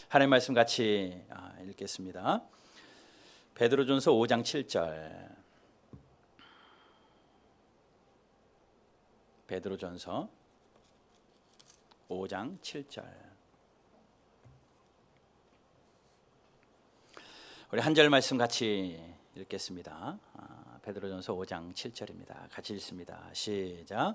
하나님 말씀 같이 읽겠습니다. 베드로전서 5장 7절. 베드로전서 5장 7절. 우리 한 절 말씀 같이 읽겠습니다. 베드로전서 5장 7절입니다. 같이 읽습니다. 시작.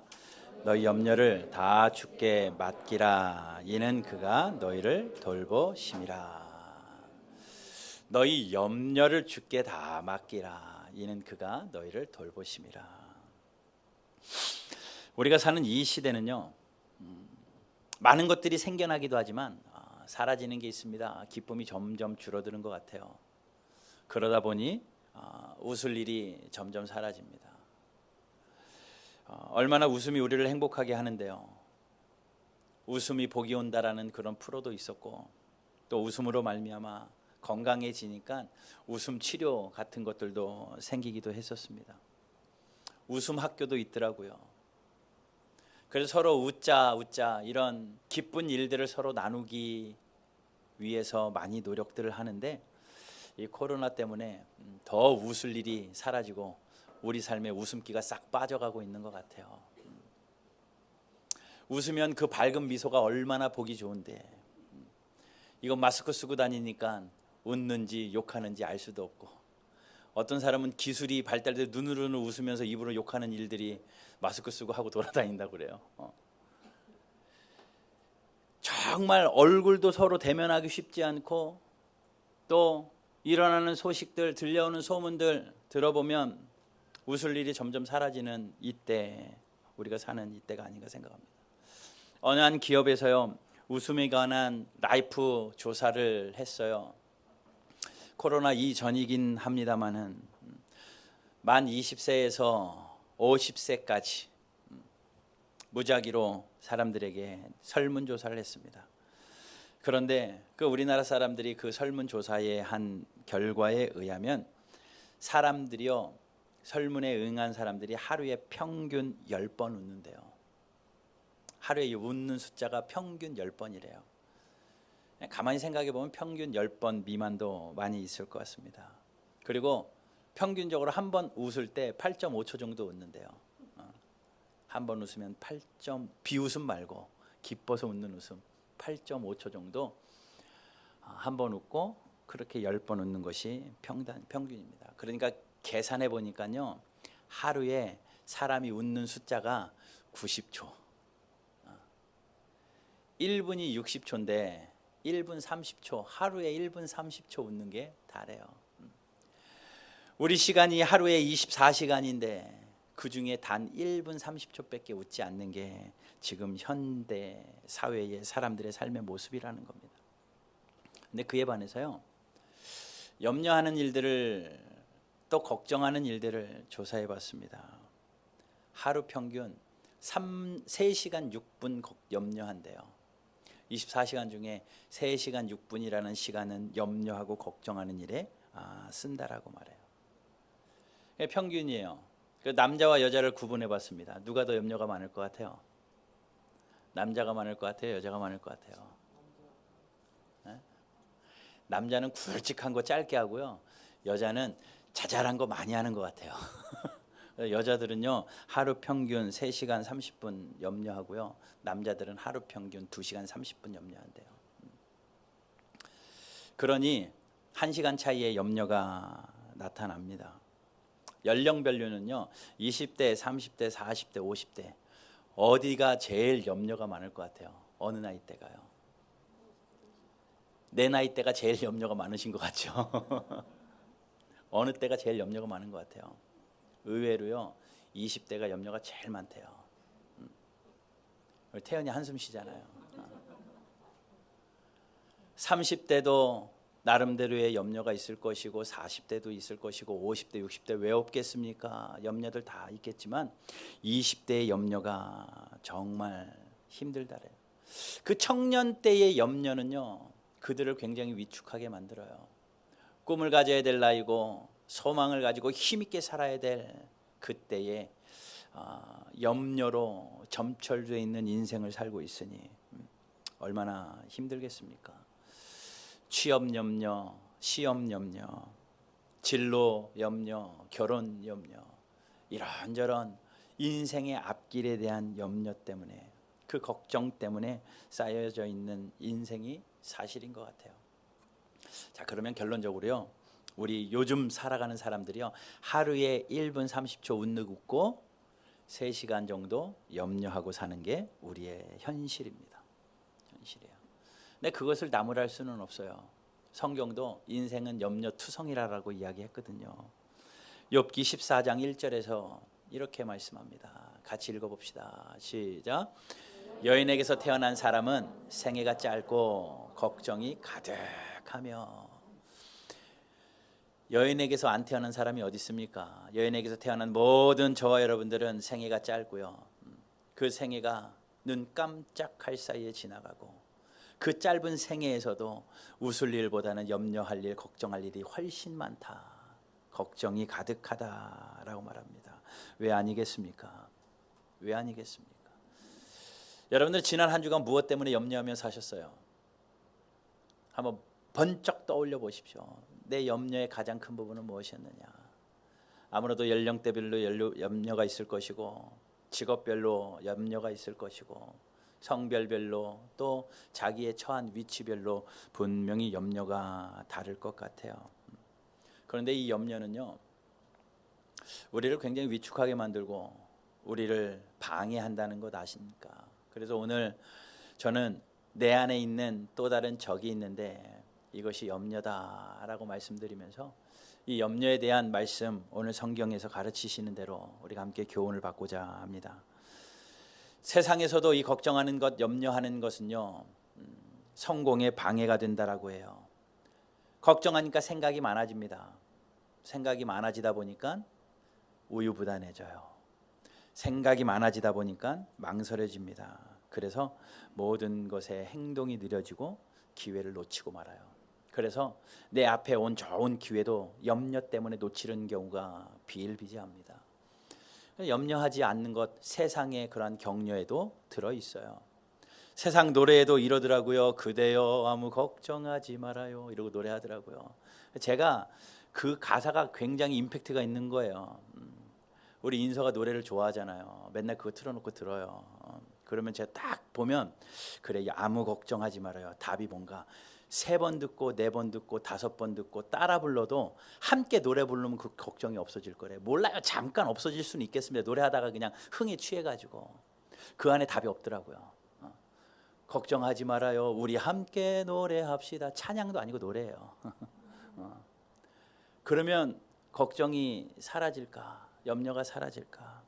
너희 염려를 다 주께 맡기라. 이는 그가 너희를 돌보심이라. 너희 염려를 주께 다 맡기라. 이는 그가 너희를 돌보심이라. 우리가 사는 이 시대는요, 많은 것들이 생겨나기도 하지만 사라지는 게 있습니다. 기쁨이 점점 줄어드는 것 같아요. 그러다 보니 웃을 일이 점점 사라집니다. 얼마나 웃음이 우리를 행복하게 하는데요. 웃음이 복이 온다라는 그런 프로도 있었고, 또 웃음으로 말미암아 건강해지니까 웃음 치료 같은 것들도 생기기도 했었습니다. 웃음 학교도 있더라고요. 그래서 서로 웃자 이런 기쁜 일들을 서로 나누기 위해서 많이 노력들을 하는데, 이 코로나 때문에 더 웃을 일이 사라지고 우리 삶에 웃음기가 싹 빠져가고 있는 것 같아요. 웃으면 그 밝은 미소가 얼마나 보기 좋은데, 이거 마스크 쓰고 다니니까 웃는지 욕하는지 알 수도 없고, 어떤 사람은 기술이 발달돼 눈으로는 웃으면서 입으로 욕하는 일들이 마스크 쓰고 하고 돌아다닌다고 그래요. 정말 얼굴도 서로 대면하기 쉽지 않고, 또 일어나는 소식들, 들려오는 소문들 들어보면 웃을 일이 점점 사라지는 이때, 우리가 사는 이때가 아닌가 생각합니다. 어느 한 기업에서요, 웃음에 관한 라이프 조사를 했어요. 코로나 이전이긴 합니다만은 만 20세에서 50세까지 무작위로 사람들에게 설문조사를 했습니다. 그런데 그 우리나라 사람들이 그 설문조사에 한 결과에 의하면 사람들이요, 설문에 응한 사람들이 하루에 평균 10번 웃는데요. 하루에 웃는 숫자가 평균 10번이래요. 가만히 생각해 보면 평균 10번 미만도 많이 있을 것 같습니다. 그리고 평균적으로 한 번 웃을 때 8.5초 정도 웃는데요. 한 번 웃으면 비웃음 말고 기뻐서 웃는 웃음 8.5초 정도 한 번 웃고, 그렇게 10번 웃는 것이 평균입니다. 그러니까 계산해 보니까요, 하루에 사람이 웃는 숫자가 90초. 1분이 60초인데 1분 30초, 하루에 1분 30초 웃는 게 다래요. 우리 시간이 하루에 24시간인데 그 중에 단 1분 30초밖에 웃지 않는 게 지금 현대 사회의 사람들의 삶의 모습이라는 겁니다. 근데 그에 반해서요, 염려하는 일들을, 또 걱정하는 일들을 조사해 봤습니다. 하루 평균 3시간 6분 염려한대요. 24시간 중에 3시간 6분이라는 시간은 염려하고 걱정하는 일에 쓴다라고 말해요. 평균이에요. 남자와 여자를 구분해 봤습니다. 누가 더 염려가 많을 것 같아요? 남자가 많을 것 같아요? 여자가 많을 것 같아요? 네? 남자는 굵직한 거 짧게 하고요, 여자는 자잘한 거 많이 하는 것 같아요. 여자들은요, 하루 평균 3시간 30분 염려하고요, 남자들은 하루 평균 2시간 30분 염려한대요. 그러니 1시간 차이의 염려가 나타납니다. 연령별로는요, 20대, 30대, 40대, 50대 어디가 제일 염려가 많을 것 같아요? 어느 나이대가요? 내 나이대가 제일 염려가 많으신 것 같죠? 어느 때가 제일 염려가 많은 것 같아요? 의외로요, 20대가 염려가 제일 많대요. 태연이 한숨 쉬잖아요. 30대도 나름대로의 염려가 있을 것이고, 40대도 있을 것이고, 50대, 60대 왜 없겠습니까? 염려들 다 있겠지만 20대의 염려가 정말 힘들다래요. 그 청년 때의 염려는요, 그들을 굉장히 위축하게 만들어요. 꿈을 가져야 될 나이고, 소망을 가지고 힘있게 살아야 될 그때에 염려로 점철되어 있는 인생을 살고 있으니 얼마나 힘들겠습니까? 취업 염려, 시험 염려, 진로 염려, 결혼 염려, 이런저런 인생의 앞길에 대한 염려 때문에, 그 걱정 때문에 쌓여져 있는 인생이 사실인 것 같아요. 자, 그러면 결론적으로요, 우리 요즘 살아가는 사람들이요, 하루에 1분 30초 웃고 3시간 정도 염려하고 사는 게 우리의 현실입니다. 현실이에요. 근데 그것을 나무랄 수는 없어요. 성경도 인생은 염려투성이라고 이야기했거든요. 욥기 14장 1절에서 이렇게 말씀합니다. 같이 읽어봅시다. 시작. 여인에게서 태어난 사람은 생애가 짧고 걱정이 가득하며. 여인에게서 안 태어난 사람이 어디 있습니까? 여인에게서 태어난 모든 저와 여러분들은 생애가 짧고요, 그 생애가 눈 깜짝할 사이에 지나가고, 그 짧은 생애에서도 웃을 일보다는 염려할 일, 걱정할 일이 훨씬 많다. 걱정이 가득하다라고 말합니다. 왜 아니겠습니까? 왜 아니겠습니까? 여러분들 지난 한 주간 무엇 때문에 염려하며 사셨어요? 한번 번쩍 떠올려 보십시오. 내 염려의 가장 큰 부분은 무엇이었느냐? 아무래도 연령대별로 염려가 있을 것이고, 직업별로 염려가 있을 것이고, 성별별로, 또 자기의 처한 위치별로 분명히 염려가 다를 것 같아요. 그런데 이 염려는요, 우리를 굉장히 위축하게 만들고 우리를 방해한다는 것 아십니까? 그래서 오늘 저는 내 안에 있는 또 다른 적이 있는데 이것이 염려다라고 말씀드리면서, 이 염려에 대한 말씀, 오늘 성경에서 가르치시는 대로 우리가 함께 교훈을 받고자 합니다. 세상에서도 이 걱정하는 것, 염려하는 것은요, 성공에 방해가 된다라고 해요. 걱정하니까 생각이 많아집니다. 생각이 많아지다 보니까 우유부단해져요. 생각이 많아지다 보니까 망설여집니다. 그래서 모든 것에 행동이 느려지고 기회를 놓치고 말아요. 그래서 내 앞에 온 좋은 기회도 염려 때문에 놓치는 경우가 비일비재합니다. 염려하지 않는 것, 세상의 그러한 격려에도 들어있어요. 세상 노래에도 이러더라고요. 그대여 아무 걱정하지 말아요, 이러고 노래하더라고요. 제가 그 가사가 굉장히 임팩트가 있는 거예요. 우리 인서가 노래를 좋아하잖아요. 맨날 그거 틀어놓고 들어요. 그러면 제가 딱 보면, 그래, 아무 걱정하지 말아요. 답이 뭔가 3번 듣고 4번 듣고 5번 듣고 따라 불러도 함께 노래 부르면 그 걱정이 없어질 거래요. 몰라요. 잠깐 없어질 수는 있겠습니다. 노래하다가 그냥 흥에 취해가지고. 그 안에 답이 없더라고요. 걱정하지 말아요. 우리 함께 노래합시다. 찬양도 아니고 노래예요. 그러면 걱정이 사라질까? 염려가 사라질까?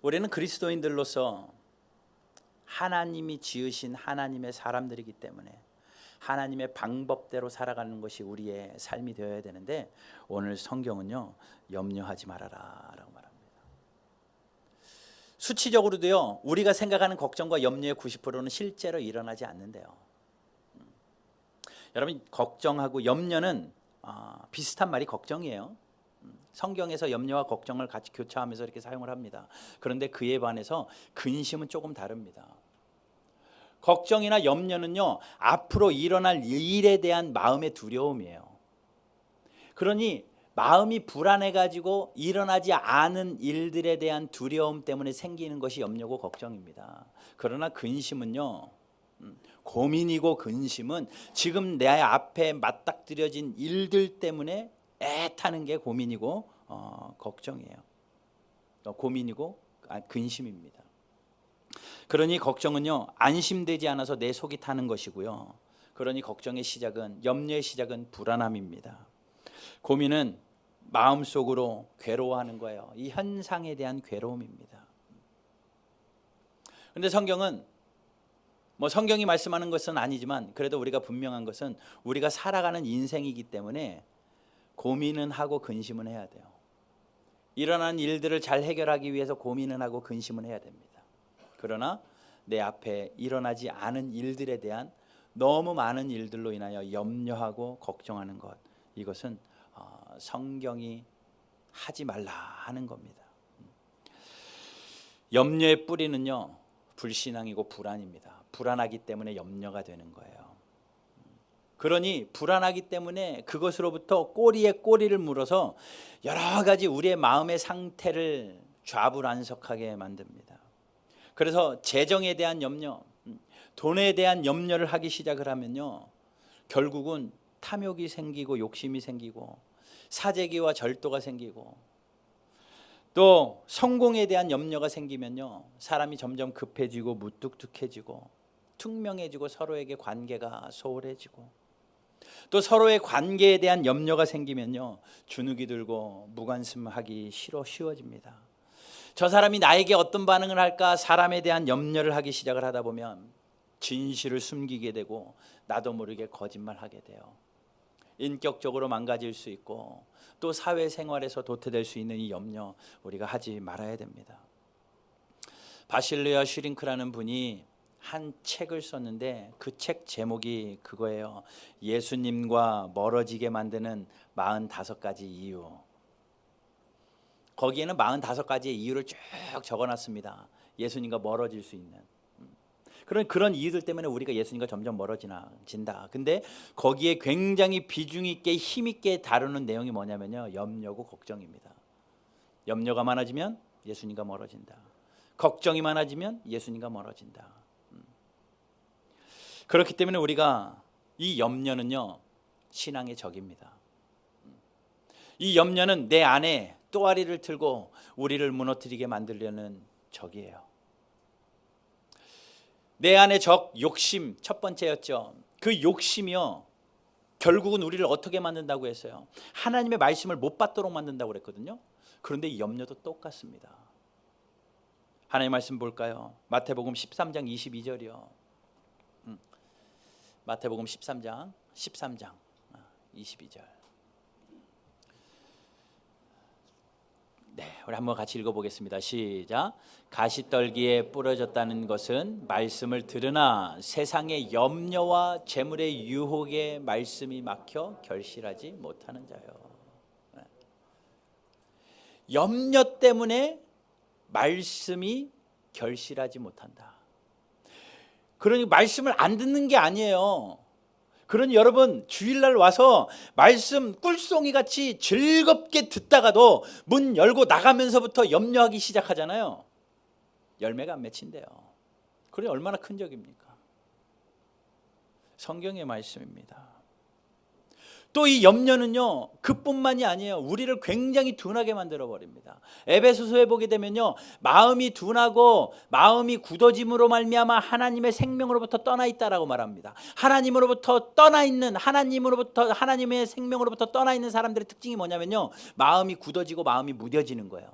우리는 그리스도인들로서 하나님이 지으신 하나님의 사람들이기 때문에 하나님의 방법대로 살아가는 것이 우리의 삶이 되어야 되는데, 오늘 성경은요, 염려하지 말아라 라고 말합니다. 수치적으로도요, 우리가 생각하는 걱정과 염려의 90%는 실제로 일어나지 않는데요. 여러분, 걱정하고 염려는 비슷한 말이 걱정이에요. 성경에서 염려와 걱정을 같이 교차하면서 이렇게 사용을 합니다. 그런데 그에 반해서 근심은 조금 다릅니다. 걱정이나 염려는요, 앞으로 일어날 일에 대한 마음의 두려움이에요. 그러니 마음이 불안해가지고 일어나지 않은 일들에 대한 두려움 때문에 생기는 것이 염려고 걱정입니다. 그러나 근심은요, 고민이고 근심은 지금 내 앞에 맞닥뜨려진 일들 때문에 애타는 게 고민이고 걱정이에요. 고민이고 근심입니다. 그러니 걱정은요, 안심되지 않아서 내 속이 타는 것이고요. 그러니 걱정의 시작은, 염려의 시작은 불안함입니다. 고민은 마음속으로 괴로워하는 거예요. 이 현상에 대한 괴로움입니다. 그런데 성경은, 성경이 말씀하는 것은 아니지만 그래도 우리가 분명한 것은, 우리가 살아가는 인생이기 때문에 고민은 하고 근심은 해야 돼요. 일어나는 일들을 잘 해결하기 위해서 고민은 하고 근심은 해야 됩니다. 그러나 내 앞에 일어나지 않은 일들에 대한 너무 많은 일들로 인하여 염려하고 걱정하는 것, 이것은 성경이 하지 말라 하는 겁니다. 염려의 뿌리는요, 불신앙이고 불안입니다. 불안하기 때문에 염려가 되는 거예요. 그러니 불안하기 때문에 그것으로부터 꼬리에 꼬리를 물어서 여러 가지 우리의 마음의 상태를 좌불안석하게 만듭니다. 그래서 재정에 대한 염려, 돈에 대한 염려를 하기 시작을 하면요, 결국은 탐욕이 생기고 욕심이 생기고 사재기와 절도가 생기고, 또 성공에 대한 염려가 생기면요, 사람이 점점 급해지고 무뚝뚝해지고 퉁명해지고 서로에게 관계가 소홀해지고, 또 서로의 관계에 대한 염려가 생기면요, 주눅이 들고 무관심하기 쉬워집니다. 저 사람이 나에게 어떤 반응을 할까 사람에 대한 염려를 하기 시작을 하다 보면 진실을 숨기게 되고 나도 모르게 거짓말하게 돼요. 인격적으로 망가질 수 있고 또 사회생활에서 도태될 수 있는 이 염려, 우리가 하지 말아야 됩니다. 바실레아 슈링크라는 분이 한 책을 썼는데 그 책 제목이 그거예요. 예수님과 멀어지게 만드는 45가지 이유. 거기에는 45가지의 이유를 쭉 적어놨습니다. 예수님과 멀어질 수 있는 그런 이유들 때문에 우리가 예수님과 점점 멀어진다. 근데 거기에 굉장히 비중 있게 힘 있게 다루는 내용이 뭐냐면요, 염려고 걱정입니다. 염려가 많아지면 예수님과 멀어진다. 걱정이 많아지면 예수님과 멀어진다. 그렇기 때문에 우리가 이 염려는요, 신앙의 적입니다. 이 염려는 내 안에 또아리를 틀고 우리를 무너뜨리게 만들려는 적이에요. 내 안의 적, 욕심 첫 번째였죠. 그 욕심이요, 결국은 우리를 어떻게 만든다고 했어요? 하나님의 말씀을 못 받도록 만든다고 그랬거든요. 그런데 이 염려도 똑같습니다. 하나님의 말씀 볼까요? 마태복음 13장 22절이요. 마태복음 13장 22절. 네, 우리 한번 같이 읽어보겠습니다. 시작. 가시떨기에 부러졌다는 것은 말씀을 들으나 세상의 염려와 재물의 유혹에 말씀이 막혀 결실하지 못하는 자요. 염려 때문에 말씀이 결실하지 못한다. 그러니 말씀을 안 듣는 게 아니에요. 그러니 여러분, 주일날 와서 말씀 꿀송이 같이 즐겁게 듣다가도 문 열고 나가면서부터 염려하기 시작하잖아요. 열매가 안 맺힌대요. 그러니 얼마나 큰 적입니까? 성경의 말씀입니다. 또 이 염려는요, 그뿐만이 아니에요. 우리를 굉장히 둔하게 만들어 버립니다. 에베소서에 보게 되면요, 마음이 둔하고 마음이 굳어짐으로 말미암아 하나님의 생명으로부터 떠나 있다라고 말합니다. 하나님으로부터 떠나 있는, 하나님의 생명으로부터 떠나 있는 사람들의 특징이 뭐냐면요, 마음이 굳어지고 마음이 무뎌지는 거예요.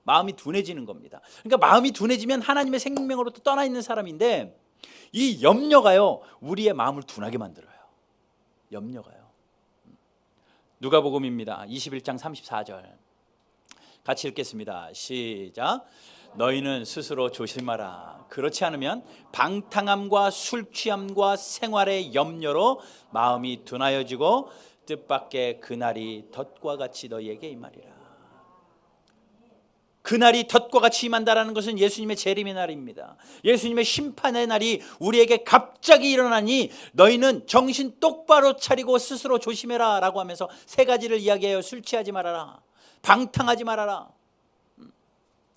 마음이 둔해지는 겁니다. 그러니까 마음이 둔해지면 하나님의 생명으로부터 떠나 있는 사람인데, 이 염려가요, 우리의 마음을 둔하게 만들어요. 염려가요. 누가복음입니다. 21장 34절. 같이 읽겠습니다. 시작. 너희는 스스로 조심하라. 그렇지 않으면 방탕함과 술 취함과 생활의 염려로 마음이 둔하여지고 뜻밖의 그날이 덫과 같이 너희에게 임하리라. 그날이 덫과 같이 임한다라는 것은 예수님의 재림의 날입니다. 예수님의 심판의 날이 우리에게 갑자기 일어나니 너희는 정신 똑바로 차리고 스스로 조심해라 라고 하면서 세 가지를 이야기해요. 술 취하지 말아라, 방탕하지 말아라.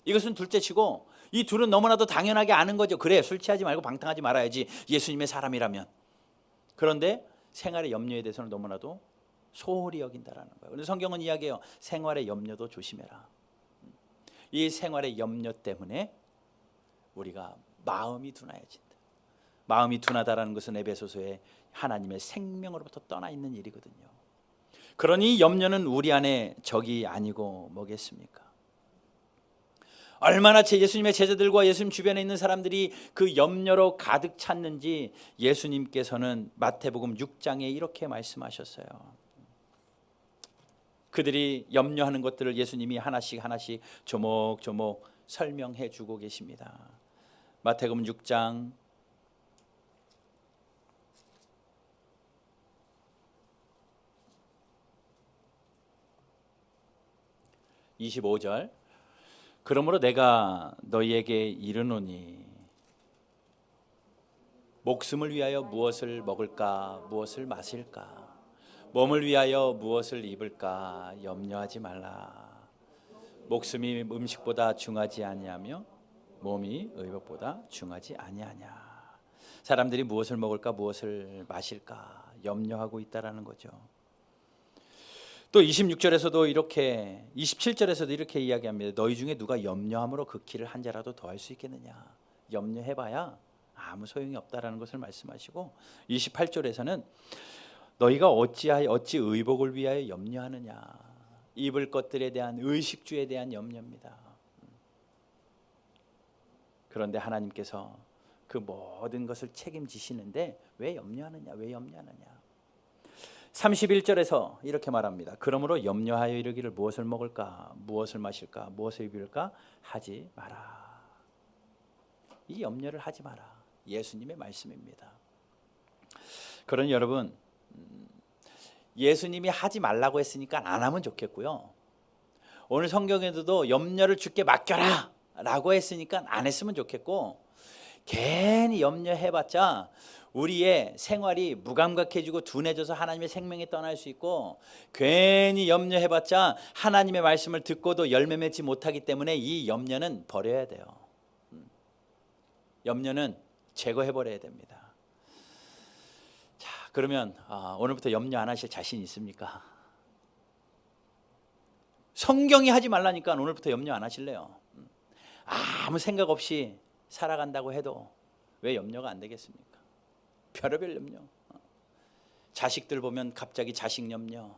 이것은 둘째치고 이 둘은 너무나도 당연하게 아는 거죠. 그래, 술 취하지 말고 방탕하지 말아야지, 예수님의 사람이라면. 그런데 생활의 염려에 대해서는 너무나도 소홀히 여긴다라는 거예요. 그래서 성경은 이야기해요. 생활의 염려도 조심해라. 이 생활의 염려 때문에 우리가 마음이 둔해진다. 마음이 둔하다라는 것은 에베소서에 하나님의 생명으로부터 떠나 있는 일이거든요. 그러니 염려는 우리 안에 적이 아니고 뭐겠습니까? 얼마나 예수님의 제자들과 예수님 주변에 있는 사람들이 그 염려로 가득 찼는지 예수님께서는 마태복음 6장에 이렇게 말씀하셨어요. 그들이 염려하는 것들을 예수님이 하나씩 조목조목 설명해 주고 계십니다. 마태복음 6장 25절. 그러므로 내가 너희에게 이르노니 목숨을 위하여 무엇을 먹을까, 무엇을 마실까, 몸을 위하여 무엇을 입을까 염려하지 말라. 목숨이 음식보다 중하지 아니하며 몸이 의복보다 중하지 아니하냐. 사람들이 무엇을 먹을까, 무엇을 마실까 염려하고 있다라는 거죠. 또 26절에서도 이렇게, 27절에서도 이렇게 이야기합니다. 너희 중에 누가 염려함으로 그 길을 한 자라도 더할 수 있겠느냐. 염려해봐야 아무 소용이 없다라는 것을 말씀하시고, 28절에서는 너희가 어찌 의복을 위하여 염려하느냐. 입을 것들에 대한, 의식주에 대한 염려입니다. 그런데 하나님께서 그 모든 것을 책임지시는데 왜 염려하느냐, 왜 염려하느냐. 31절에서 이렇게 말합니다. 그러므로 염려하여 이르기를 무엇을 먹을까, 무엇을 마실까, 무엇을 입을까 하지 마라. 이 염려를 하지 마라. 예수님의 말씀입니다. 그러니 여러분, 예수님이 하지 말라고 했으니까 안 하면 좋겠고요. 오늘 성경에도 염려를 주께 맡겨라 라고 했으니까 안 했으면 좋겠고, 괜히 염려해봤자 우리의 생활이 무감각해지고 둔해져서 하나님의 생명이 떠날 수 있고, 괜히 염려해봤자 하나님의 말씀을 듣고도 열매 맺지 못하기 때문에 이 염려는 버려야 돼요. 염려는 제거해버려야 됩니다. 자, 그러면 오늘부터 염려 안 하실 자신 있습니까? 성경이 하지 말라니까 오늘부터 염려 안 하실래요? 아무 생각 없이 살아간다고 해도 왜 염려가 안 되겠습니까? 별의별 염려. 자식들 보면 갑자기 자식 염려,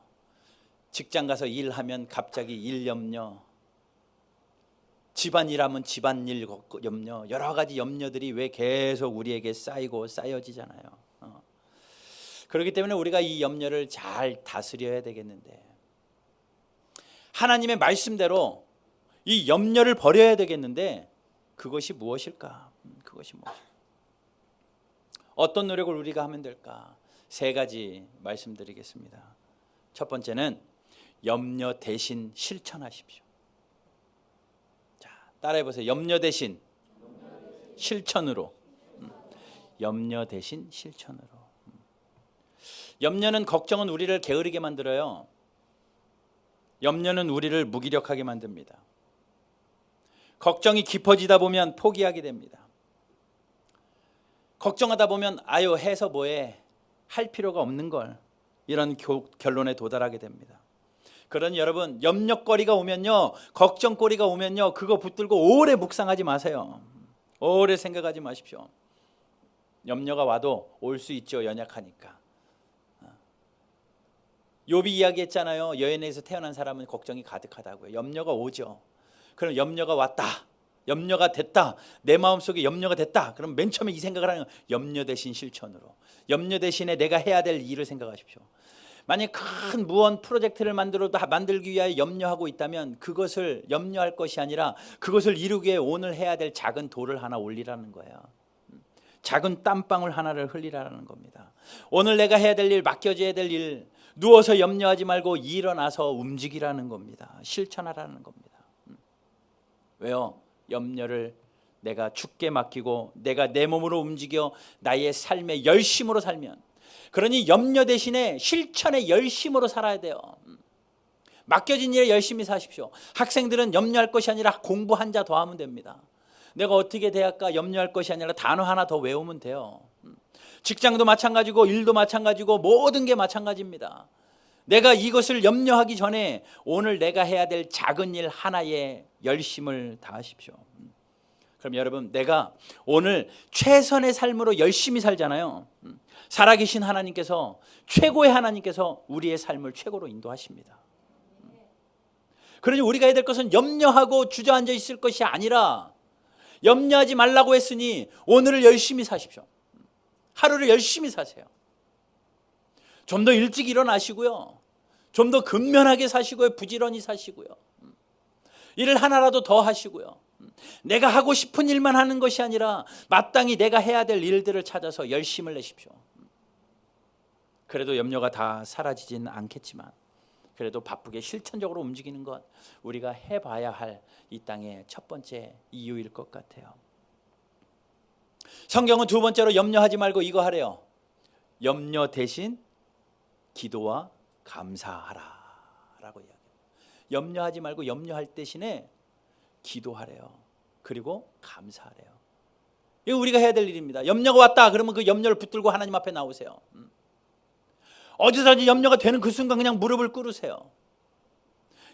직장 가서 일하면 갑자기 일 염려, 집안일 하면 집안일 염려, 여러 가지 염려들이 왜 계속 우리에게 쌓이고 쌓여지잖아요. 그렇기 때문에 우리가 이 염려를 잘 다스려야 되겠는데, 하나님의 말씀대로 이 염려를 버려야 되겠는데, 그것이 무엇일까? 그것이 무엇일까? 어떤 노력을 우리가 하면 될까? 세 가지 말씀드리겠습니다. 첫 번째는 염려 대신 실천하십시오. 자, 따라해 보세요. 염려 대신 실천으로. 염려 대신 실천으로. 염려는, 걱정은 우리를 게으르게 만들어요. 염려는 우리를 무기력하게 만듭니다. 걱정이 깊어지다 보면 포기하게 됩니다. 걱정하다 보면 아유 해서 뭐해, 할 필요가 없는 걸, 이런 결론에 도달하게 됩니다. 그러니 여러분, 염려거리가 오면요, 걱정거리가 오면요, 그거 붙들고 오래 묵상하지 마세요. 오래 생각하지 마십시오. 염려가 와도 올 수 있죠, 연약하니까. 욥이 이야기했잖아요. 여인에서 태어난 사람은 걱정이 가득하다고요. 염려가 오죠. 그럼 염려가 왔다, 염려가 됐다, 내 마음속에 염려가 됐다, 그럼 맨 처음에 이 생각을 하는 거예요. 염려 대신 실천으로. 염려 대신에 내가 해야 될 일을 생각하십시오. 만약 큰 무언 프로젝트를 만들기 위하여 염려하고 있다면 그것을 염려할 것이 아니라 그것을 이루기 위해 오늘 해야 될 작은 돌을 하나 올리라는 거예요. 작은 땀방울 하나를 흘리라는 겁니다. 오늘 내가 해야 될 일, 맡겨져야 될 일, 누워서 염려하지 말고 일어나서 움직이라는 겁니다. 실천하라는 겁니다. 왜요? 염려를 내가 주께 맡기고 내가 내 몸으로 움직여 나의 삶에 열심으로 살면, 그러니 염려 대신에 실천에 열심으로 살아야 돼요. 맡겨진 일에 열심히 사십시오. 학생들은 염려할 것이 아니라 공부 한 자 더 하면 됩니다. 내가 어떻게 대할까 염려할 것이 아니라 단어 하나 더 외우면 돼요. 직장도 마찬가지고 일도 마찬가지고 모든 게 마찬가지입니다. 내가 이것을 염려하기 전에 오늘 내가 해야 될 작은 일 하나에 열심을 다하십시오. 그럼 여러분, 내가 오늘 최선의 삶으로 열심히 살잖아요. 살아계신 하나님께서, 최고의 하나님께서 우리의 삶을 최고로 인도하십니다. 그러니 우리가 해야 될 것은 염려하고 주저앉아 있을 것이 아니라, 염려하지 말라고 했으니 오늘을 열심히 사십시오. 하루를 열심히 사세요. 좀 더 일찍 일어나시고요, 좀 더 근면하게 사시고요, 부지런히 사시고요, 일을 하나라도 더 하시고요, 내가 하고 싶은 일만 하는 것이 아니라 마땅히 내가 해야 될 일들을 찾아서 열심을 내십시오. 그래도 염려가 다 사라지진 않겠지만 그래도 바쁘게 실천적으로 움직이는 것, 우리가 해봐야 할 이 땅의 첫 번째 이유일 것 같아요. 성경은 두 번째로 염려하지 말고 이거 하래요. 염려 대신 기도와 감사하라 라고 이야기해요. 염려하지 말고 염려할 대신에 기도하래요. 그리고 감사하래요. 이거 우리가 해야 될 일입니다. 염려가 왔다 그러면 그 염려를 붙들고 하나님 앞에 나오세요. 어디서든지 염려가 되는 그 순간 그냥 무릎을 꿇으세요.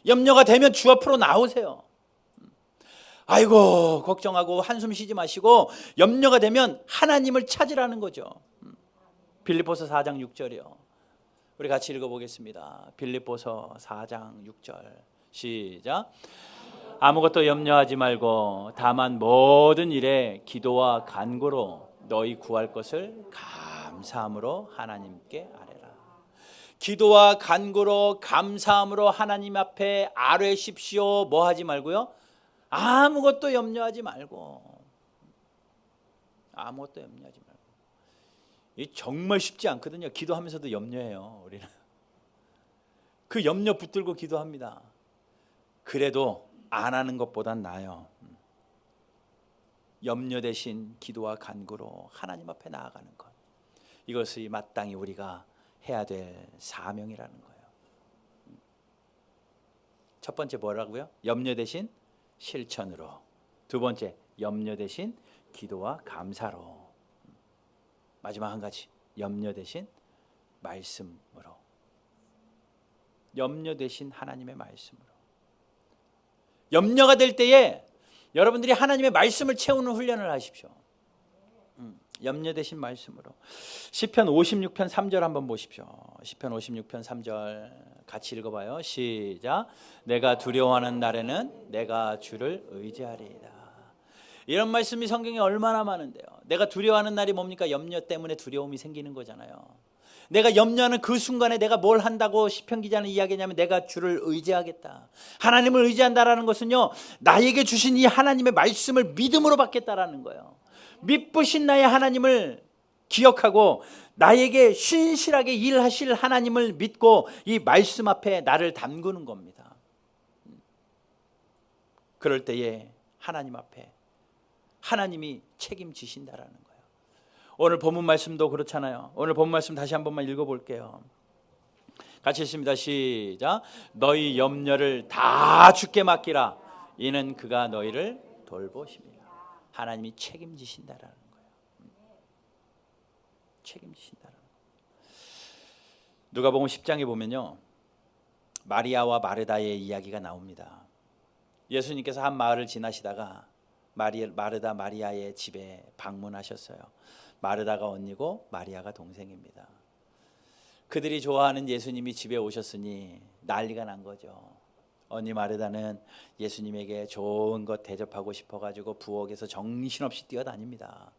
염려가 되면 주 앞으로 나오세요. 아이고 걱정하고 한숨 쉬지 마시고 염려가 되면 하나님을 찾으라는 거죠. 빌립보서 4장 6절이요. 우리 같이 읽어보겠습니다. 빌립보서 4장 6절 시작. 아무것도 염려하지 말고 다만 모든 일에 기도와 간구로 너희 구할 것을 감사함으로 하나님께 아뢰라. 기도와 간구로 감사함으로 하나님 앞에 아뢰십시오. 뭐 하지 말고요? 아무것도 염려하지 말고. 아무것도 염려하지 말고. 이 정말 쉽지 않거든요. 기도하면서도 염려해요. 우리는 그 염려 붙들고 기도합니다. 그래도 안 하는 것보단 나아요. 염려 대신 기도와 간구로 하나님 앞에 나아가는 것, 이것이 마땅히 우리가 해야 될 사명이라는 거예요. 첫 번째 뭐라고요? 염려 대신 실천으로. 두 번째 염려 대신 기도와 감사로. 마지막 한 가지 염려 대신 말씀으로. 염려 대신 하나님의 말씀으로. 염려가 될 때에 여러분들이 하나님의 말씀을 채우는 훈련을 하십시오. 염려 대신 말씀으로. 시편 56편 3절 한번 보십시오. 시편 56편 3절 같이 읽어봐요. 시작. 내가 두려워하는 날에는 내가 주를 의지하리이다. 이런 말씀이 성경에 얼마나 많은데요. 내가 두려워하는 날이 뭡니까? 염려 때문에 두려움이 생기는 거잖아요. 내가 염려하는 그 순간에 내가 뭘 한다고 시편 기자는 이야기하냐면 내가 주를 의지하겠다. 하나님을 의지한다라는 것은요, 나에게 주신 이 하나님의 말씀을 믿음으로 받겠다라는 거예요. 믿으신 나의 하나님을 기억하고 나에게 신실하게 일하실 하나님을 믿고 이 말씀 앞에 나를 담그는 겁니다. 그럴 때에 하나님 앞에 하나님이 책임지신다라는 거예요. 오늘 본문 말씀도 그렇잖아요. 오늘 본문 말씀 다시 한 번만 읽어볼게요. 같이 읽습니다. 시작. 너희 염려를 다 주께 맡기라. 이는 그가 너희를 돌보십니다. 하나님이 책임지신다라는 거예요. 책임지신다라는 거예요. 누가복음 10장에 보면요, 마리아와 마르다의 이야기가 나옵니다. 예수님께서 한 마을을 지나시다가 마르다 마리아의 집에 방문하셨어요. 마르다가 언니고 마리아가 동생입니다. 그들이 좋아하는 예수님이 집에 오셨으니 난리가 난 거죠. 언니 마르다는 예수님에게 좋은 것 대접하고 싶어가지고 부엌에서 정신없이 뛰어다닙니다.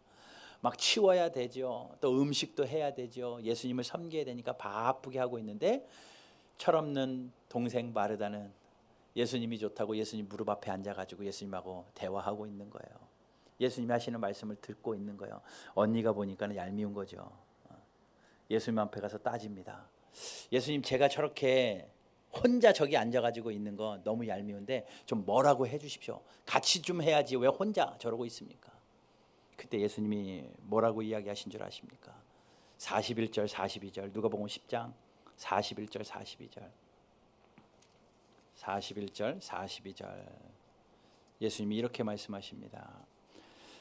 막 치워야 되죠. 또 음식도 해야 되죠. 예수님을 섬겨야 되니까 바쁘게 하고 있는데 철없는 동생 마르다는 예수님이 좋다고 예수님 무릎 앞에 앉아가지고 예수님하고 대화하고 있는 거예요. 예수님이 하시는 말씀을 듣고 있는 거예요. 언니가 보니까는 얄미운 거죠. 예수님 앞에 가서 따집니다. 예수님, 제가 저렇게 혼자 저기 앉아가지고 있는 거 너무 얄미운데 좀 뭐라고 해주십시오. 같이 좀 해야지 왜 혼자 저러고 있습니까? 그때 예수님이 뭐라고 이야기하신 줄 아십니까? 41절 42절 누가복음 10장 41절 42절 41절 42절 예수님이 이렇게 말씀하십니다.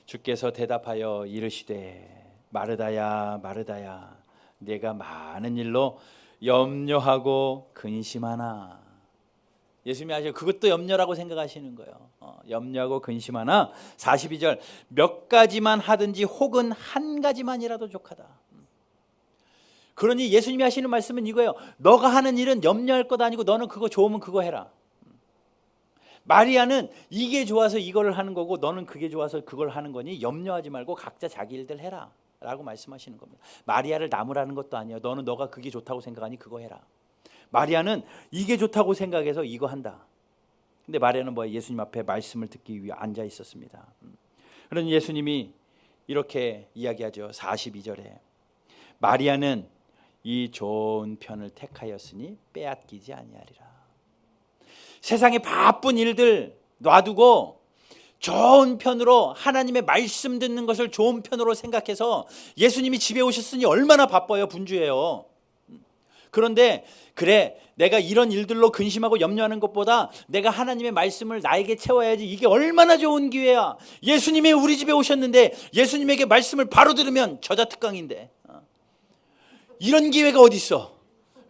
주께서 대답하여 이르시되 마르다야 마르다야 내가 많은 일로 염려하고 근심하나. 예수님이 하시고 그것도 염려라고 생각하시는 거예요. 염려하고 근심하나. 42절 몇 가지만 하든지 혹은 한 가지만이라도 족하다. 그러니 예수님이 하시는 말씀은 이거예요. 너가 하는 일은 염려할 것 아니고 너는 그거 좋으면 그거 해라. 마리아는 이게 좋아서 이거를 하는 거고 너는 그게 좋아서 그걸 하는 거니 염려하지 말고 각자 자기 일들 해라 라고 말씀하시는 겁니다. 마리아를 나무라는 것도 아니에요. 너는 너가 그게 좋다고 생각하니 그거 해라. 마리아는 이게 좋다고 생각해서 이거 한다. 근데 마리아는 뭐예요? 예수님 앞에 말씀을 듣기 위해 앉아 있었습니다. 그러니 예수님이 이렇게 이야기하죠. 42절에 마리아는 이 좋은 편을 택하였으니 빼앗기지 아니하리라. 세상의 바쁜 일들 놔두고 좋은 편으로 하나님의 말씀 듣는 것을 좋은 편으로 생각해서 예수님이 집에 오셨으니 얼마나 바빠요. 분주해요. 그런데 그래, 내가 이런 일들로 근심하고 염려하는 것보다 내가 하나님의 말씀을 나에게 채워야지. 이게 얼마나 좋은 기회야. 예수님이 우리 집에 오셨는데 예수님에게 말씀을 바로 들으면 저자특강인데 이런 기회가 어디 있어.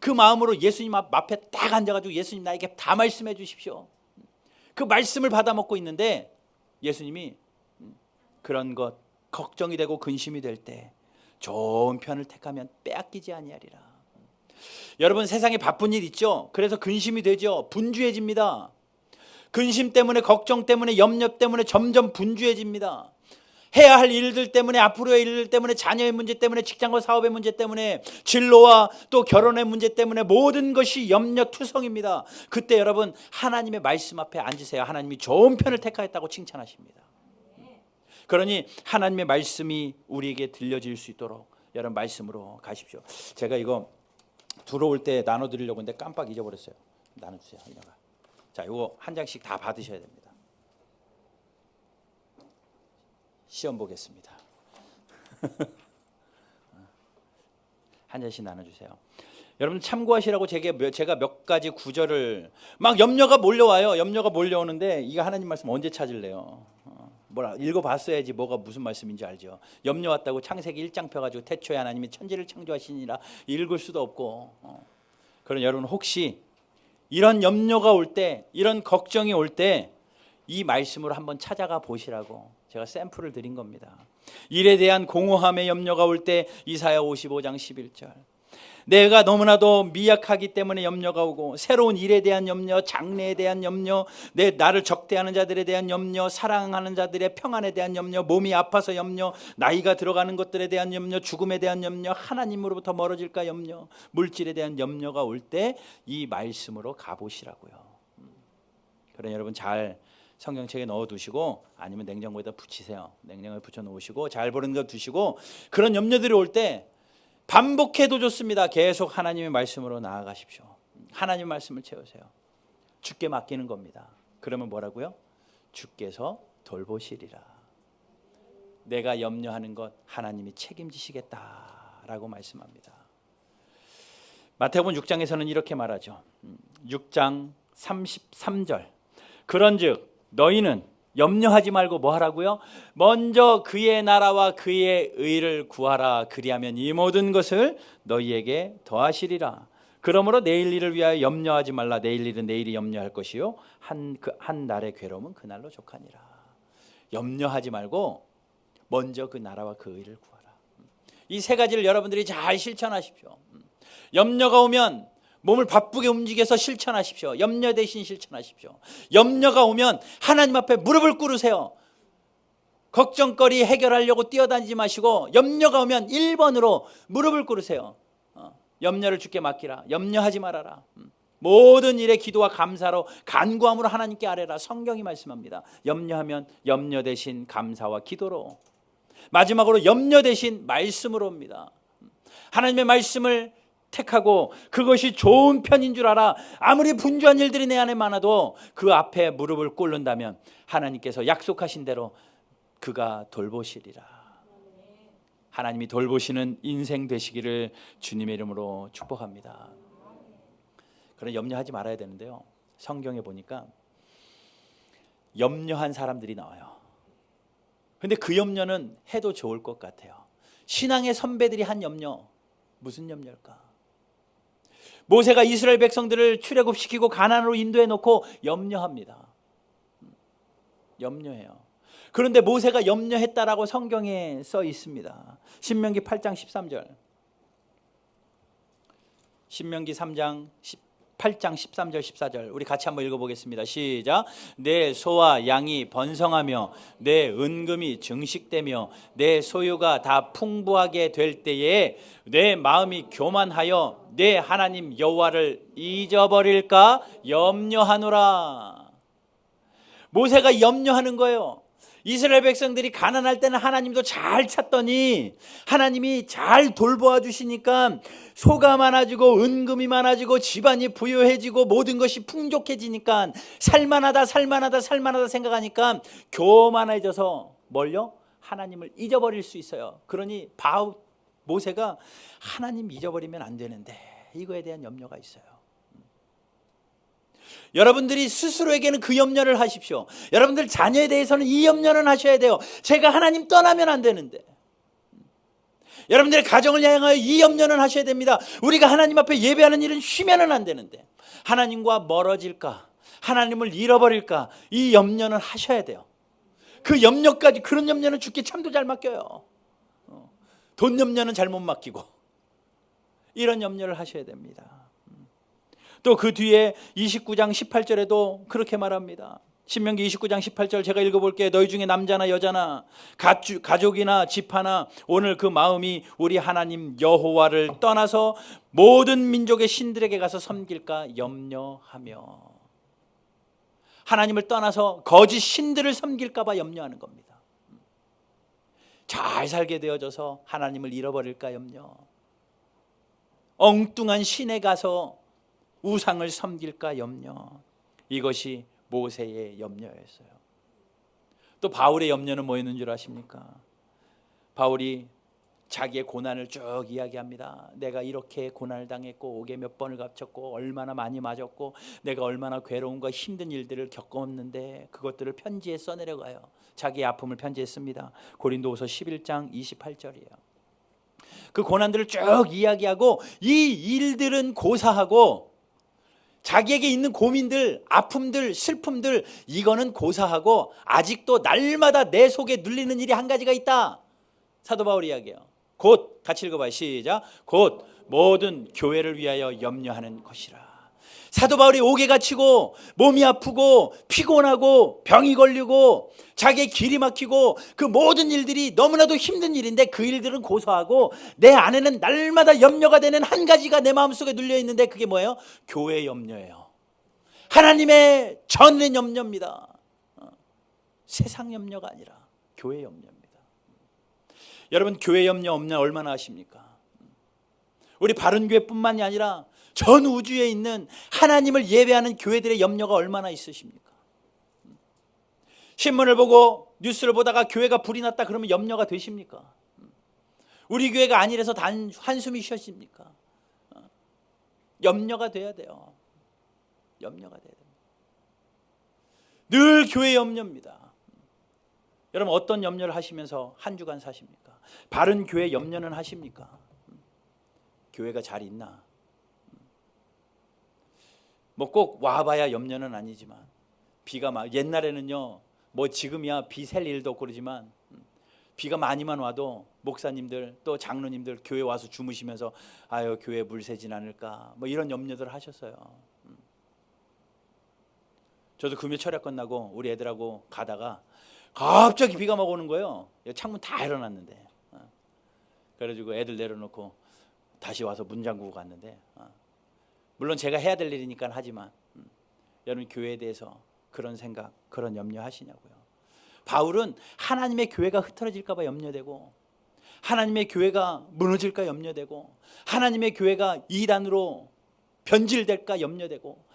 그 마음으로 예수님 앞에 딱 앉아가지고 예수님 나에게 다 말씀해 주십시오. 그 말씀을 받아 먹고 있는데 예수님이 그런 것 걱정이 되고 근심이 될 때 좋은 편을 택하면 빼앗기지 아니하리라. 여러분, 세상에 바쁜 일 있죠. 그래서 근심이 되죠. 분주해집니다. 근심 때문에, 걱정 때문에, 염려 때문에 점점 분주해집니다. 해야 할 일들 때문에, 앞으로의 일들 때문에, 자녀의 문제 때문에, 직장과 사업의 문제 때문에, 진로와 또 결혼의 문제 때문에 모든 것이 염려투성입니다. 그때 여러분, 하나님의 말씀 앞에 앉으세요. 하나님이 좋은 편을 택하였다고 칭찬하십니다. 그러니 하나님의 말씀이 우리에게 들려질 수 있도록 여러분 말씀으로 가십시오. 제가 이거 들어올 때 나눠드리려고 했는데 깜빡 잊어버렸어요. 나눠주세요. 자, 이거 한 장씩 다 받으셔야 됩니다. 시험 보겠습니다. 한 잔씩 나눠주세요. 여러분 참고하시라고 제가 몇 가지 구절을 막 염려가 몰려와요. 염려가 몰려오는데 이거 하나님 말씀 언제 찾을래요? 뭐라 읽어봤어야지 뭐가 무슨 말씀인지 알죠. 염려 왔다고 창세기 1장 펴가지고 태초에 하나님이 천지를 창조하시니라 읽을 수도 없고. 그럼 여러분 혹시 이런 염려가 올 때, 이런 걱정이 올 때 이 말씀으로 한번 찾아가 보시라고 제가 샘플을 드린 겁니다. 일에 대한 공허함의 염려가 올 때 이사야 55장 11절. 내가 너무나도 미약하기 때문에 염려가 오고 새로운 일에 대한 염려, 장래에 대한 염려, 나를 적대하는 자들에 대한 염려, 사랑하는 자들의 평안에 대한 염려, 몸이 아파서 염려, 나이가 들어가는 것들에 대한 염려, 죽음에 대한 염려, 하나님으로부터 멀어질까 염려, 물질에 대한 염려가 올 때 이 말씀으로 가보시라고요. 그러니 여러분 잘 성경책에 넣어두시고 아니면 냉장고에다 붙이세요. 냉장고에 붙여놓으시고 잘 보는 거 두시고 그런 염려들이 올 때 반복해도 좋습니다. 계속 하나님의 말씀으로 나아가십시오. 하나님의 말씀을 채우세요. 주께 맡기는 겁니다. 그러면 뭐라고요? 주께서 돌보시리라. 내가 염려하는 것 하나님이 책임지시겠다라고 말씀합니다. 마태복음 6장에서는 이렇게 말하죠. 6장 33절. 그런즉 너희는 염려하지 말고 뭐 하라고요? 먼저 그의 나라와 그의 의를 구하라. 그리하면 이 모든 것을 너희에게 더하시리라. 그러므로 내일 일을 위하여 염려하지 말라. 내일 일은 내일이 염려할 것이요 한 날의 괴로움은 그날로 족하니라. 염려하지 말고 먼저 그 나라와 그 의를 구하라. 이 세 가지를 여러분들이 잘 실천하십시오. 염려가 오면 몸을 바쁘게 움직여서 실천하십시오. 염려 대신 실천하십시오. 염려가 오면 하나님 앞에 무릎을 꿇으세요. 걱정거리 해결하려고 뛰어다니지 마시고 염려가 오면 1번으로 무릎을 꿇으세요. 염려를 주께 맡기라. 염려하지 말아라. 모든 일에 기도와 감사로 간구함으로 하나님께 아뢰라. 성경이 말씀합니다. 염려하면 염려 대신 감사와 기도로, 마지막으로 염려 대신 말씀으로 옵니다. 하나님의 말씀을 택하고 그것이 좋은 편인 줄 알아. 아무리 분주한 일들이 내 안에 많아도 그 앞에 무릎을 꿇는다면 하나님께서 약속하신 대로 그가 돌보시리라. 하나님이 돌보시는 인생 되시기를 주님의 이름으로 축복합니다. 그런 염려하지 말아야 되는데요, 성경에 보니까 염려한 사람들이 나와요. 근데 그 염려는 해도 좋을 것 같아요. 신앙의 선배들이 한 염려, 무슨 염려일까? 모세가 이스라엘 백성들을 출애굽시키고 가나안으로 인도해 놓고 염려합니다. 염려해요. 그런데 모세가 염려했다라고 성경에 써 있습니다. 신명기 8장 13절. 신명기 8장 13절 14절 우리 같이 한번 읽어보겠습니다. 시작. 내 소와 양이 번성하며 내 은금이 증식되며 내 소유가 다 풍부하게 될 때에 내 마음이 교만하여 내 하나님 여호와를 잊어버릴까 염려하노라. 모세가 염려하는 거예요. 이스라엘 백성들이 가난할 때는 하나님도 잘 찾더니 하나님이 잘 돌보아 주시니까 소가 많아지고 은금이 많아지고 집안이 부유해지고 모든 것이 풍족해지니까 살만하다 생각하니까 교만해져서 뭘요? 하나님을 잊어버릴 수 있어요. 그러니 모세가 하나님 잊어버리면 안 되는데 이거에 대한 염려가 있어요. 여러분들이 스스로에게는 그 염려를 하십시오. 여러분들 자녀에 대해서는 이 염려는 하셔야 돼요. 제가 하나님 떠나면 안 되는데. 여러분들의 가정을 향하여 이 염려는 하셔야 됩니다. 우리가 하나님 앞에 예배하는 일은 쉬면은 안 되는데 하나님과 멀어질까, 하나님을 잃어버릴까, 이 염려는 하셔야 돼요. 그 염려까지, 그런 염려는 주께 참도 잘 맡겨요. 돈 염려는 잘못 맡기고 이런 염려를 하셔야 됩니다. 또 그 뒤에 29장 18절에도 그렇게 말합니다. 신명기 29장 18절 제가 읽어볼게요. 너희 중에 남자나 여자나 가족이나 집하나 오늘 그 마음이 우리 하나님 여호와를 떠나서 모든 민족의 신들에게 가서 섬길까 염려하며, 하나님을 떠나서 거짓 신들을 섬길까 봐 염려하는 겁니다. 잘 살게 되어져서 하나님을 잃어버릴까 염려, 엉뚱한 신에 가서 우상을 섬길까 염려, 이것이 모세의 염려였어요. 또 바울의 염려는 뭐였는 줄 아십니까? 바울이 자기의 고난을 쭉 이야기합니다. 내가 이렇게 고난을 당했고 옥에 몇 번을 갇혔고 얼마나 많이 맞았고 내가 얼마나 괴로움과 힘든 일들을 겪었는데 그것들을 편지에 써내려가요. 자기의 아픔을 편지에 씁니다. 고린도후서 11장 28절이에요. 그 고난들을 쭉 이야기하고 이 일들은 고사하고 자기에게 있는 고민들, 아픔들, 슬픔들, 이거는 고사하고 아직도 날마다 내 속에 눌리는 일이 한 가지가 있다. 사도 바울이 이야기해요. 곧, 같이 읽어봐요. 시작. 곧 모든 교회를 위하여 염려하는 것이라. 사도 바울이 옥에 갇히고 몸이 아프고 피곤하고 병이 걸리고 자기의 길이 막히고 그 모든 일들이 너무나도 힘든 일인데 그 일들은 고사하고 내 안에는 날마다 염려가 되는 한 가지가 내 마음속에 눌려 있는데 그게 뭐예요? 교회 염려예요. 하나님의 전의 염려입니다. 세상 염려가 아니라 교회 염려입니다. 여러분, 교회 염려 없냐 얼마나 하십니까? 우리 바른교회뿐만이 아니라 전 우주에 있는 하나님을 예배하는 교회들의 염려가 얼마나 있으십니까? 신문을 보고 뉴스를 보다가 교회가 불이 났다 그러면 염려가 되십니까? 우리 교회가 아니라서 단 한숨이 쉬어집니까? 염려가 돼야 돼요. 염려가 돼야 됩니다. 늘 교회 염려입니다. 여러분, 어떤 염려를 하시면서 한 주간 사십니까? 바른 교회 염려는 하십니까? 교회가 잘 있나? 뭐 꼭 와봐야 염려는 아니지만 비가 옛날에는요 뭐 지금이야 비 셀 일도 없고 그러지만 비가 많이만 와도 목사님들 또 장로님들 교회 와서 주무시면서 아유 교회 물 새진 않을까 뭐 이런 염려들 하셨어요. 저도 금요 철야 끝나고 우리 애들하고 가다가 갑자기 비가 막 오는 거예요. 창문 다 열어놨는데 그래가지고 애들 내려놓고 다시 와서 문 잠그고 갔는데 물론 제가 해야 될 일이니까 하지만 여러분 교회에 대해서 그런 생각, 그런 염려 하시냐고요. 바울은 하나님의 교회가 흐트러질까 봐 염려되고 하나님의 교회가 무너질까 염려되고 하나님의 교회가 이단으로 변질될까 염려되고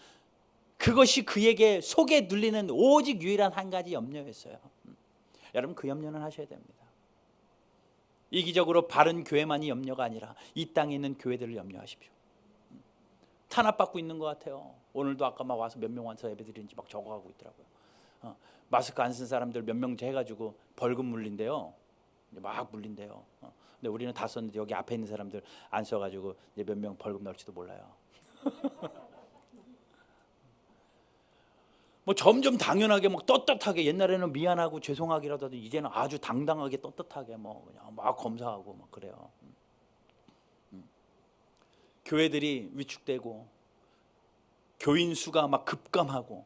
그것이 그에게 속에 눌리는 오직 유일한 한 가지 염려였어요. 여러분 그 염려는 하셔야 됩니다. 이기적으로 바른 교회만이 염려가 아니라 이 땅에 있는 교회들을 염려하십시오. 탄압받고 있는 것 같아요. 오늘도 아까 막 와서 몇 명 와서 예배드리는지 막 적어가고 있더라고요. 마스크 안 쓴 사람들 몇 명째 해가지고 벌금 물린대요. 막 물린대요. 근데 우리는 다 썼는데 여기 앞에 있는 사람들 안 써가지고 이제 몇 명 벌금 넣을지도 몰라요. 뭐 점점 당연하게 막 떳떳하게 옛날에는 미안하고 죄송하기라도 하더니 이제는 아주 당당하게 떳떳하게 뭐 그냥 막 검사하고 막 그래요. 교회들이 위축되고 교인 수가 막 급감하고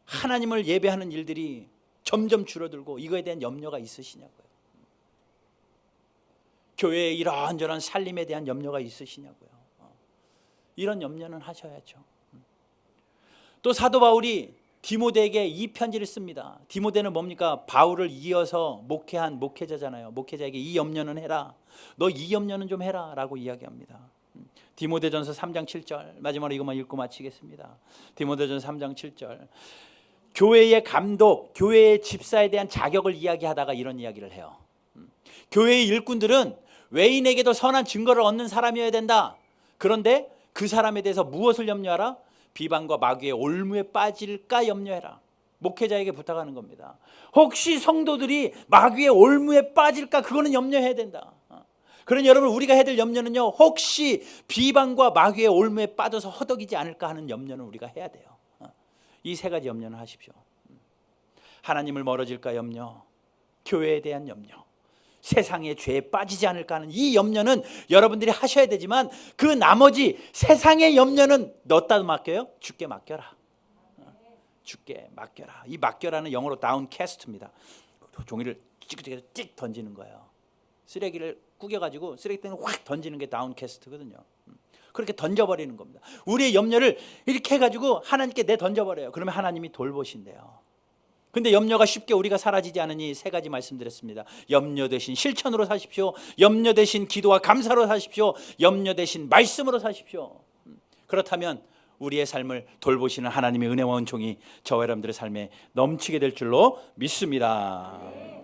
하나님을 예배하는 일들이 점점 줄어들고 이거에 대한 염려가 있으시냐고요. 교회의 이런저런 살림에 대한 염려가 있으시냐고요. 이런 염려는 하셔야죠. 또 사도 바울이 디모데에게 이 편지를 씁니다. 디모데는 뭡니까? 바울을 이어서 목회한 목회자잖아요. 목회자에게 이 염려는 해라. 너 이 염려는 좀 해라 라고 이야기합니다. 디모데전서 3장 7절 마지막으로 이것만 읽고 마치겠습니다. 디모데전서 3장 7절 교회의 감독, 교회의 집사에 대한 자격을 이야기하다가 이런 이야기를 해요. 교회의 일꾼들은 외인에게도 선한 증거를 얻는 사람이어야 된다. 그런데 그 사람에 대해서 무엇을 염려하라? 비방과 마귀의 올무에 빠질까 염려해라. 목회자에게 부탁하는 겁니다. 혹시 성도들이 마귀의 올무에 빠질까? 그거는 염려해야 된다. 그러니 여러분, 우리가 해야 될 염려는요, 혹시 비방과 마귀의 올무에 빠져서 허덕이지 않을까 하는 염려는 우리가 해야 돼요. 이 세 가지 염려는 하십시오. 하나님을 멀어질까 염려, 교회에 대한 염려, 세상의 죄에 빠지지 않을까 하는 이 염려는 여러분들이 하셔야 되지만, 그 나머지 세상의 염려는 넣었다 맡겨요? 주께 맡겨라. 주께 맡겨라. 이 맡겨라는 영어로 다운캐스트입니다. 종이를 찍 던지는 거예요. 쓰레기를 구겨가지고 쓰레기통에 확 던지는 게 다운캐스트거든요. 그렇게 던져버리는 겁니다. 우리의 염려를 이렇게 해가지고 하나님께 내던져버려요. 그러면 하나님이 돌보신대요. 근데 염려가 쉽게 우리가 사라지지 않으니 세 가지 말씀드렸습니다. 염려 대신 실천으로 사십시오. 염려 대신 기도와 감사로 사십시오. 염려 대신 말씀으로 사십시오. 그렇다면 우리의 삶을 돌보시는 하나님의 은혜와 은총이 저와 여러분들의 삶에 넘치게 될 줄로 믿습니다.